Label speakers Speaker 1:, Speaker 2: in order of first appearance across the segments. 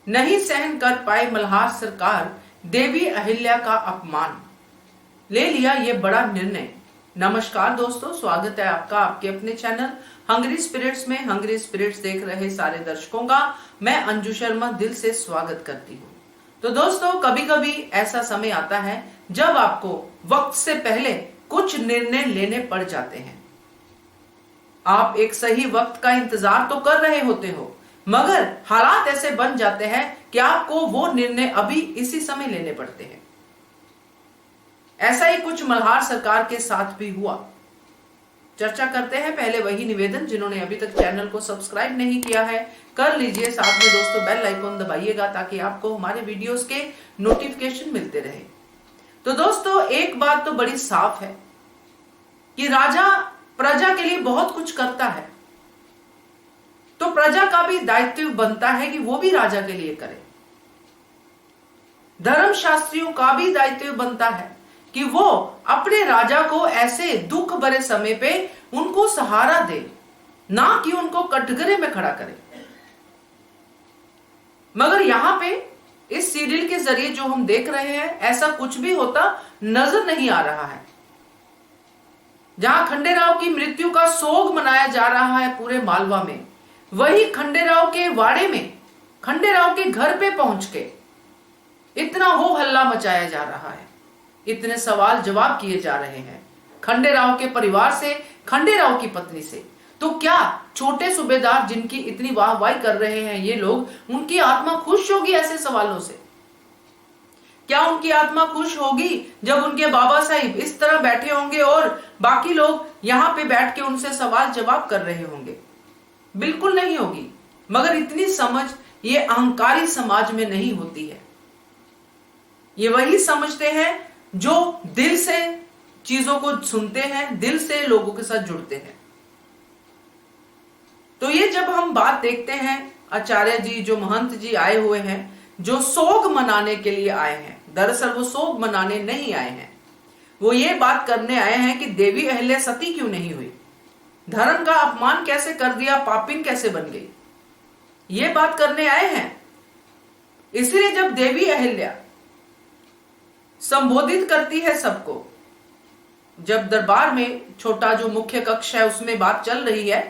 Speaker 1: नहीं सहन कर पाए मल्हार सरकार देवी अहिल्या का अपमान, ले लिया ये बड़ा निर्णय। नमस्कार दोस्तों, स्वागत है आपका आपके अपने चैनल हंग्री स्पिरिट्स में। हंग्री स्पिरिट्स देख रहे सारे दर्शकों का मैं अंजू शर्मा दिल से स्वागत करती हूँ। तो दोस्तों, कभी कभी ऐसा समय आता है जब आपको वक्त से पहले कुछ निर्णय लेने पड़ जाते हैं। आप एक सही वक्त का इंतजार तो कर रहे होते हो, मगर हालात ऐसे बन जाते हैं कि आपको वो निर्णय अभी इसी समय लेने पड़ते हैं। ऐसा ही कुछ मल्हार सरकार के साथ भी हुआ। चर्चा करते हैं। पहले वही निवेदन, जिन्होंने अभी तक चैनल को सब्सक्राइब नहीं किया है कर लीजिए, साथ में दोस्तों बेल आइकॉन दबाइएगा ताकि आपको हमारे वीडियोस के नोटिफिकेशन मिलते रहे। तो दोस्तों, एक बात तो बड़ी साफ है कि राजा प्रजा के लिए बहुत कुछ करता है, तो प्रजा का भी दायित्व बनता है कि वो भी राजा के लिए करे। धर्मशास्त्रियों का भी दायित्व बनता है कि वो अपने राजा को ऐसे दुख भरे समय पे उनको सहारा दे, ना कि उनको कटघरे में खड़ा करे। मगर यहां पे इस सीरियल के जरिए जो हम देख रहे हैं, ऐसा कुछ भी होता नजर नहीं आ रहा है। जहां खंडेराव की मृत्यु का सोग मनाया जा रहा है पूरे मालवा में, वही खंडेराव के वाड़े में, खंडेराव के घर पे पहुंच के इतना हो हल्ला मचाया जा रहा है, इतने सवाल जवाब किए जा रहे हैं खंडेराव के परिवार से, खंडेराव की पत्नी से। तो क्या छोटे सूबेदार जिनकी इतनी वाहवाही कर रहे हैं ये लोग, उनकी आत्मा खुश होगी ऐसे सवालों से? क्या उनकी आत्मा खुश होगी जब उनके बाबा साहिब इस तरह बैठे होंगे और बाकी लोग यहां पे बैठ के उनसे सवाल जवाब कर रहे होंगे? बिल्कुल नहीं होगी। मगर इतनी समझ ये अहंकारी समाज में नहीं होती है। ये वही समझते हैं जो दिल से चीजों को सुनते हैं, दिल से लोगों के साथ जुड़ते हैं। तो ये जब हम बात देखते हैं, आचार्य जी जो महंत जी आए हुए हैं, जो सोग मनाने के लिए आए हैं, दरअसल वो सोग मनाने नहीं आए हैं, वो ये बात करने आए हैं कि देवी अहिल्या सती क्यों नहीं हुई, धर्म का अपमान कैसे कर दिया, पापिन कैसे बन गई, ये बात करने आए हैं। इसलिए जब देवी अहिल्या संबोधित करती है सबको, जब दरबार में छोटा जो मुख्य कक्ष है उसमें बात चल रही है,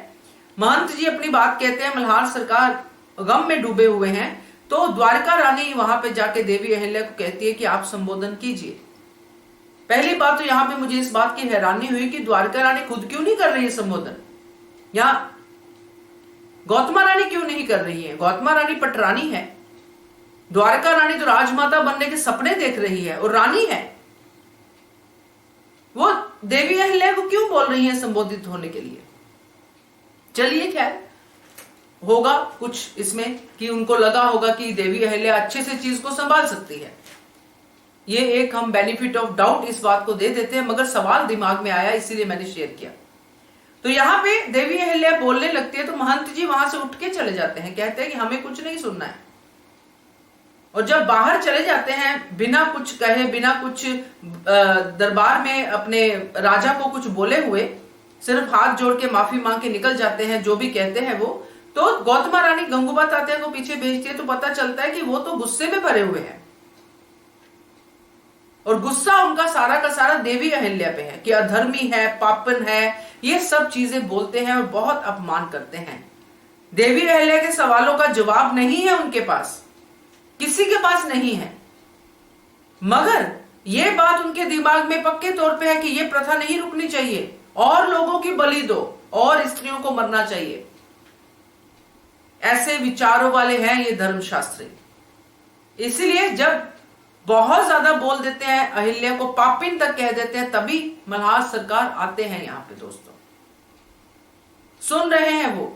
Speaker 1: महंत जी अपनी बात कहते हैं, मल्हार सरकार गम में डूबे हुए हैं, तो द्वारका रानी वहां पे जाके देवी अहिल्या को कहती है कि आप संबोधन कीजिए। पहली बात तो यहां पे मुझे इस बात की हैरानी हुई कि द्वारका रानी खुद क्यों नहीं कर रही है संबोधन, या गौतमा रानी क्यों नहीं कर रही है? गौतमा रानी पटरानी है, द्वारका रानी तो राजमाता बनने के सपने देख रही है और रानी है, वो देवी अहिल्या को क्यों बोल रही है संबोधित होने के लिए? चलिए, खैर होगा कुछ इसमें कि उनको लगा होगा कि देवी अहिल्या अच्छे से चीज को संभाल सकती है। ये एक हम बेनिफिट ऑफ डाउट इस बात को दे देते हैं, मगर सवाल दिमाग में आया इसीलिए मैंने शेयर किया। तो यहां पे देवी अहिल्या बोलने लगती है तो महंत जी वहां से उठ के चले जाते हैं, कहते हैं कि हमें कुछ नहीं सुनना है। और जब बाहर चले जाते हैं बिना कुछ कहे, बिना कुछ दरबार में अपने राजा को कुछ बोले हुए, सिर्फ हाथ जोड़ के माफी मांग के निकल जाते हैं, जो भी कहते हैं वो। तो गौतमा रानी गंगूबा तात्या को पीछे भेजती है, तो पता चलता है कि वो तो गुस्से में भरे हुए हैं और गुस्सा उनका सारा का सारा देवी अहिल्या पे है कि अधर्मी है, पापन है, ये सब चीजें बोलते हैं और बहुत अपमान करते हैं। देवी अहिल्या के सवालों का जवाब नहीं है उनके पास, किसी के पास नहीं है। मगर ये बात उनके दिमाग में पक्के तौर पे है कि ये प्रथा नहीं रुकनी चाहिए, और लोगों की बलि दो, और स्त्रियों को मरना चाहिए। ऐसे विचारों वाले हैं ये धर्मशास्त्री। इसीलिए जब बहुत ज्यादा बोल देते हैं, अहिल्या को पापिन तक कह देते हैं, तभी मल्हार सरकार आते हैं यहां पे। दोस्तों, सुन रहे हैं वो,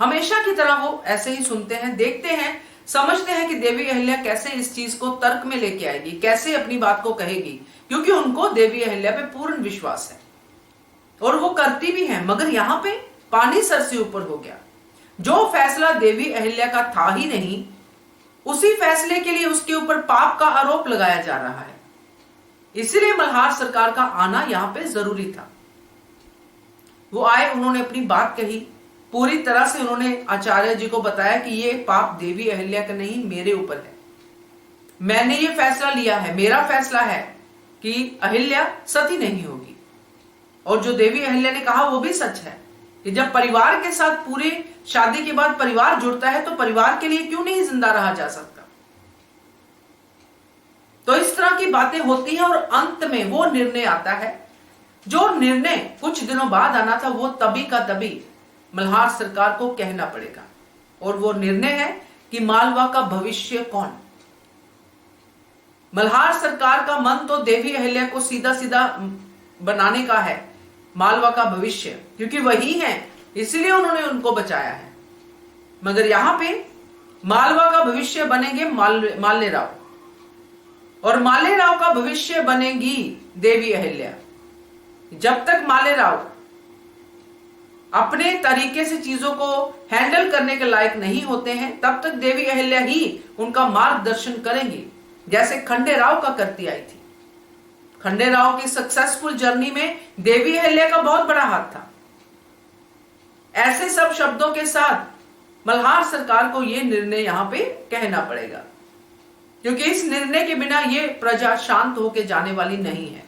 Speaker 1: हमेशा की तरह वो ऐसे ही सुनते हैं, देखते हैं, समझते हैं कि देवी अहिल्या कैसे इस चीज को तर्क में लेके आएगी, कैसे अपनी बात को कहेगी, क्योंकि उनको देवी अहिल्या पे पूर्ण विश्वास है और वो करती भी है। मगर यहां पे पानी सर से ऊपर हो गया। जो फैसला देवी अहिल्या का था ही नहीं, उसी फैसले के लिए उसके ऊपर पाप का आरोप लगाया जा रहा है। इसीलिए मल्हार सरकार का आना यहां पे जरूरी था। वो आए, उन्होंने अपनी बात कही, पूरी तरह से उन्होंने आचार्य जी को बताया कि ये पाप देवी अहिल्या का नहीं, मेरे ऊपर है। मैंने ये फैसला लिया है, मेरा फैसला है कि अहिल्या सती नहीं होगी। और जो देवी अहिल्या ने कहा वो भी सच है कि जब परिवार के साथ पूरे शादी के बाद परिवार जुड़ता है तो परिवार के लिए क्यों नहीं जिंदा रहा जा सकता। तो इस तरह की बातें होती हैं और अंत में वो निर्णय आता है। जो निर्णय कुछ दिनों बाद आना था वो तभी का तभी मल्हार सरकार को कहना पड़ेगा। और वो निर्णय है कि मालवा का भविष्य कौन। मल्हार सरकार का मन तो देवी अहिल्या को सीधा सीधा बनाने का है, मालवा का भविष्य, क्योंकि वही है, इसलिए उन्होंने उनको बचाया है। मगर यहां पे मालवा का भविष्य बनेंगे माल्य राव, और माल्य राव का भविष्य बनेगी देवी अहिल्या। जब तक माल्य राव अपने तरीके से चीजों को हैंडल करने के लायक नहीं होते हैं, तब तक देवी अहिल्या ही उनका मार्गदर्शन करेंगी, जैसे खंडे राव का करती आई थी। खंडे राव की सक्सेसफुल जर्नी में देवी अहिल्या का बहुत बड़ा हाथ था। ऐसे सब शब्दों के साथ मल्हार सरकार को यह निर्णय यहां पे कहना पड़ेगा, क्योंकि इस निर्णय के बिना ये प्रजा शांत होकर जाने वाली नहीं है।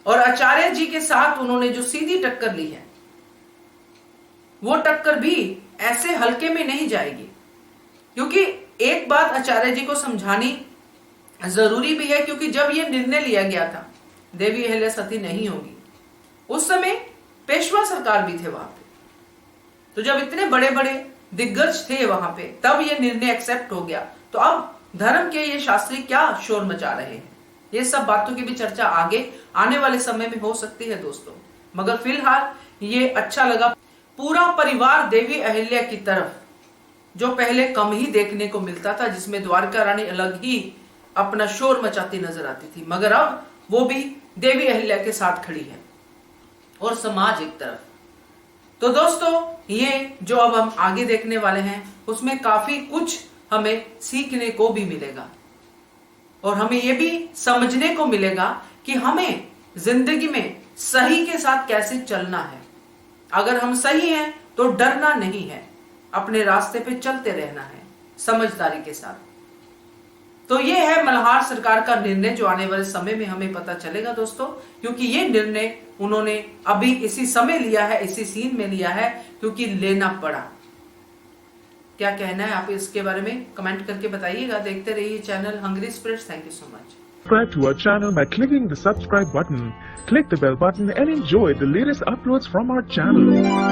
Speaker 1: और आचार्य जी के साथ उन्होंने जो सीधी टक्कर ली है वो टक्कर भी ऐसे हल्के में नहीं जाएगी, क्योंकि एक बात आचार्य जी को समझानी जरूरी भी है, क्योंकि जब ये निर्णय लिया गया था देवी अहिल्या सती नहीं होगी, उस समय पेशवा सरकार भी थे वहां पे। तो जब इतने बड़े बड़े दिग्गज थे वहां पे, तब ये निर्णय एक्सेप्ट हो गया। तो अब धर्म के ये शास्त्री क्या शोर मचा रहे हैं, ये सब बातों की भी चर्चा आगे आने वाले समय में हो सकती है दोस्तों। मगर फिलहाल ये अच्छा लगा। पूरा परिवार देवी अहिल्या की तरफ, जो पहले कम ही देखने को मिलता था, जिसमें द्वारका रानी अलग ही अपना शोर मचाती नजर आती थी, मगर अब वो भी देवी अहिल्या के साथ खड़ी है और समाज एक तरफ। तो दोस्तों ये जो अब हम आगे देखने वाले हैं उसमें काफी कुछ हमें सीखने को भी मिलेगा, और हमें यह भी समझने को मिलेगा कि हमें जिंदगी में सही के साथ कैसे चलना है। अगर हम सही हैं तो डरना नहीं है, अपने रास्ते पे चलते रहना है समझदारी के साथ। तो ये है मल्हार सरकार का निर्णय, जो आने वाले समय में हमें पता चलेगा दोस्तों, क्योंकि ये निर्णय उन्होंने अभी इसी समय लिया है, इसी सीन में लिया है, क्योंकि लेना पड़ा। क्या कहना है आप इसके बारे में कमेंट करके बताइएगा। देखते रहिए channel Hungry Spirits. Thank you so much.
Speaker 2: Subscribe to our channel by clicking the subscribe button. Click the bell button and enjoy the latest uploads from our channel.